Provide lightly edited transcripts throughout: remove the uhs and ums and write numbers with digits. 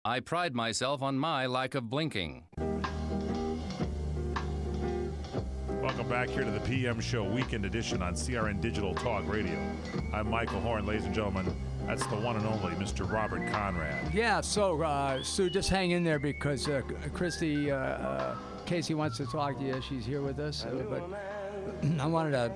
I pride myself on my lack of blinking. Welcome back here to the PM Show Weekend Edition on CRN Digital Talk Radio. I'm Michael Horn, ladies and gentlemen. That's the one and only Mr. Robert Conrad. Yeah, so, Sue, just hang in there because Christy, Casey wants to talk to you. She's here with us. But I wanted to...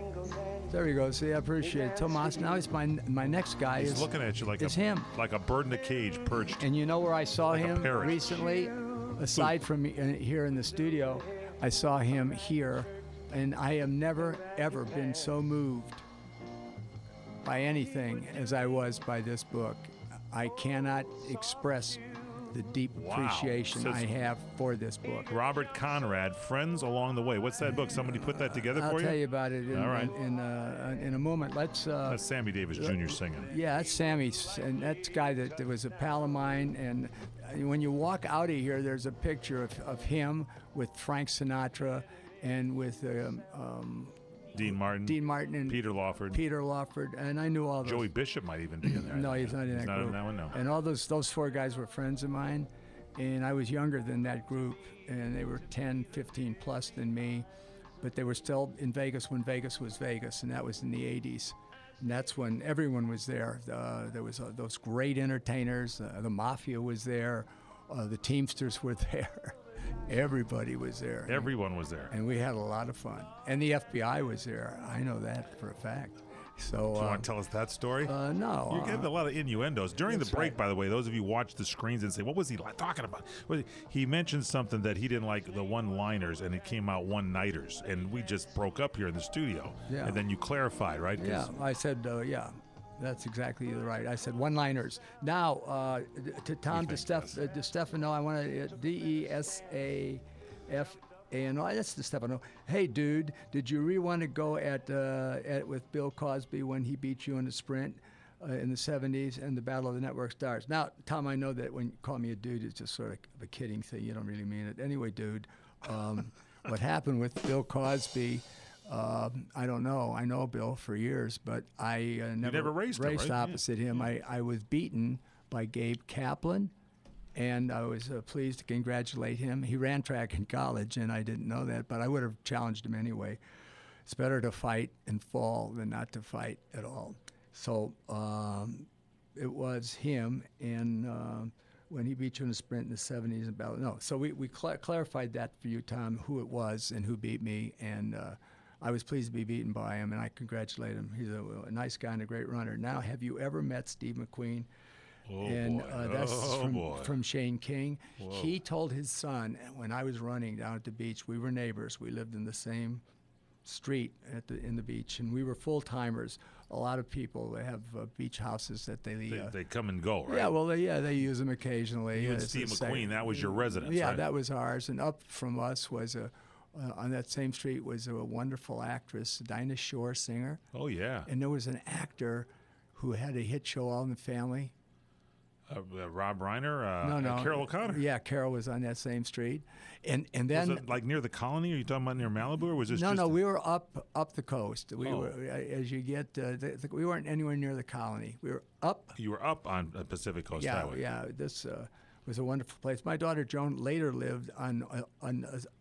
There we go. See, I appreciate it. Tomas, now he's my next guy. He's looking at you like him. Like a bird in a cage perched. And you know where I saw like him recently? Aside from here in the studio, I saw him here, and I have never, ever been so moved by anything as I was by this book. I cannot express the deep appreciation I have for this book. Robert Conrad, Friends Along the Way. What's that book? Somebody put that together for you? I'll tell you about it in a moment. That's Sammy Davis Jr. singing. Yeah, that's Sammy, and that's a guy that was a pal of mine. And when you walk out of here, there's a picture of him with Frank Sinatra and with Dean Martin and Peter Lawford, and I knew all those. Joey Bishop might even be in there. No, he's not in that group. Not in that one, no. And all those four guys were friends of mine, and I was younger than that group, and they were 10, 15 plus than me, but they were still in Vegas when Vegas was Vegas, and that was in the 80s. And that's when everyone was there. There was those great entertainers. The Mafia was there. The Teamsters were there. Everybody was there. Everyone was there. And we had a lot of fun. And the FBI was there. I know that for a fact. So, do you want to tell us that story? No. You're getting a lot of innuendos. During the break, by the way, those of you who watch the screens and say, what was he talking about? He mentioned something that he didn't like the one-liners, and it came out one-nighters. And we just broke up here in the studio. Yeah. And then you clarified, right? Yeah, I said, yeah. That's exactly right. I said one-liners. Now, to Tom DeStefano, I want to DESAFANO. That's DeStefano. Hey, dude, did you really want to go at with Bill Cosby when he beat you in the sprint in the 70s and the Battle of the Network Stars? Now, Tom, I know that when you call me a dude, it's just sort of a kidding thing. You don't really mean it. Anyway, dude, what happened with Bill Cosby? I don't know. I know Bill for years, but I never raced opposite him. I was beaten by Gabe Kaplan, and I was pleased to congratulate him. He ran track in college, and I didn't know that, but I would have challenged him anyway. It's better to fight and fall than not to fight at all. So it was him, and when he beat you in the sprint in the 70s and battle. No, so we clarified that for you, Tom, who it was and who beat me, and I was pleased to be beaten by him, and I congratulate him. He's a nice guy and a great runner. Now, have you ever met Steve McQueen? That's from Shane King. Whoa. He told his son, when I was running down at the beach, we were neighbors. We lived in the same street in the beach, and we were full-timers. A lot of people, they have beach houses that they come and go, right? Yeah, well, they use them occasionally. You and Steve McQueen, that was your residence, yeah, right? That was ours, and up from us was on that same street was a wonderful actress, Dinah Shore, singer. Oh, yeah. And there was an actor who had a hit show, All in the Family. Rob Reiner? No. Carol O'Connor? Yeah, Carol was on that same street. And then... Was it like near the Colony? Are you talking about near Malibu, or was this No, we were up the coast. We were, as you get... we weren't anywhere near the Colony. We were up... You were up on Pacific Coast Highway. Yeah, this... was a wonderful place. My daughter Joan later lived on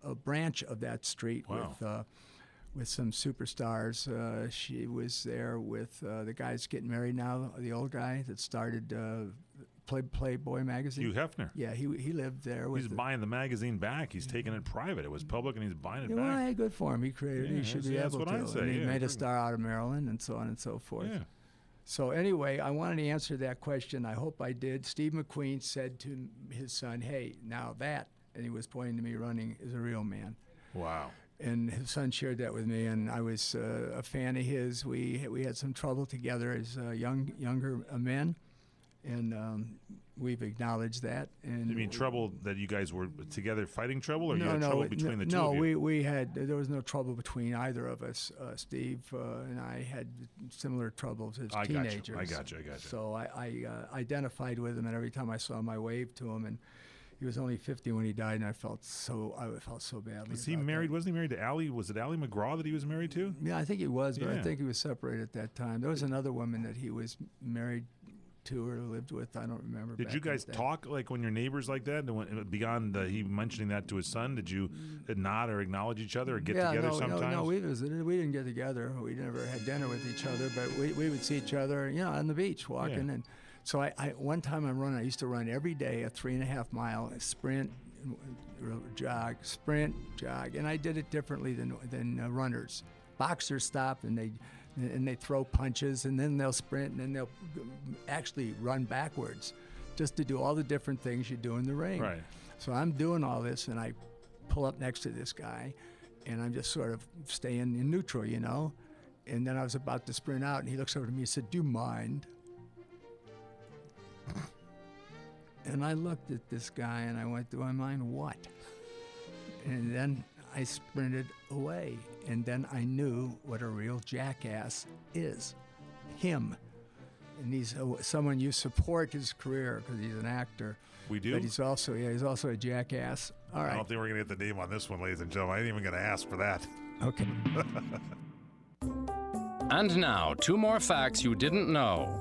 a branch of that street. Wow. with some superstars. She was there with the guy that's getting married now, the old guy that started Playboy magazine. Hugh Hefner. Yeah, he lived there. He's buying the magazine back. He's taking it private. It was public, and he's buying it back. Well, hey, good for him. He created it. He should be able to. That's what I say. And he made a star out of Maryland, and so on and so forth. Yeah. So anyway, I wanted to answer that question. I hope I did. Steve McQueen said to his son, hey, now that, and he was pointing to me running, is a real man. Wow. And his son shared that with me, and I was a fan of his. We had some trouble together as younger men, and we've acknowledged that. And you mean trouble that you guys were together fighting trouble, or you had trouble between the two of you? No, there was no trouble between either of us. Steve and I had similar troubles as teenagers. I got you. So I identified with him, and every time I saw him, I waved to him, and he was only 50 when he died, and I felt so badly. Was he married? Wasn't he married to Allie? Was it Allie McGraw that he was married to? Yeah, I think he was, but I think he was separated at that time. There was another woman that he was married to or lived with. I don't remember. Did back you in the guys day. talk like when you're neighbors like that? Beyond he mentioning that to his son, did you nod or acknowledge each other or get together sometimes? No, we visited. We didn't get together. We never had dinner with each other, but we would see each other, on the beach walking. Yeah. And so I one time I used to run every day a 3.5 mile sprint, jog, sprint, jog, and I did it differently than runners. Boxers stop and they throw punches, and then they'll sprint, and then they'll actually run backwards, just to do all the different things you do in the ring. Right. So I'm doing all this, and I pull up next to this guy, and I'm just sort of staying in neutral, And then I was about to sprint out, and he looks over to me and said, "Do you mind?" And I looked at this guy, and I went, "Do I mind what?" And then I sprinted away, and then I knew what a real jackass is. Him. And he's someone you support his career because he's an actor. We do? But he's also a jackass. All I right. don't think we're going to get the name on this one, ladies and gentlemen. I ain't even going to ask for that. Okay. And now, 2 more facts you didn't know.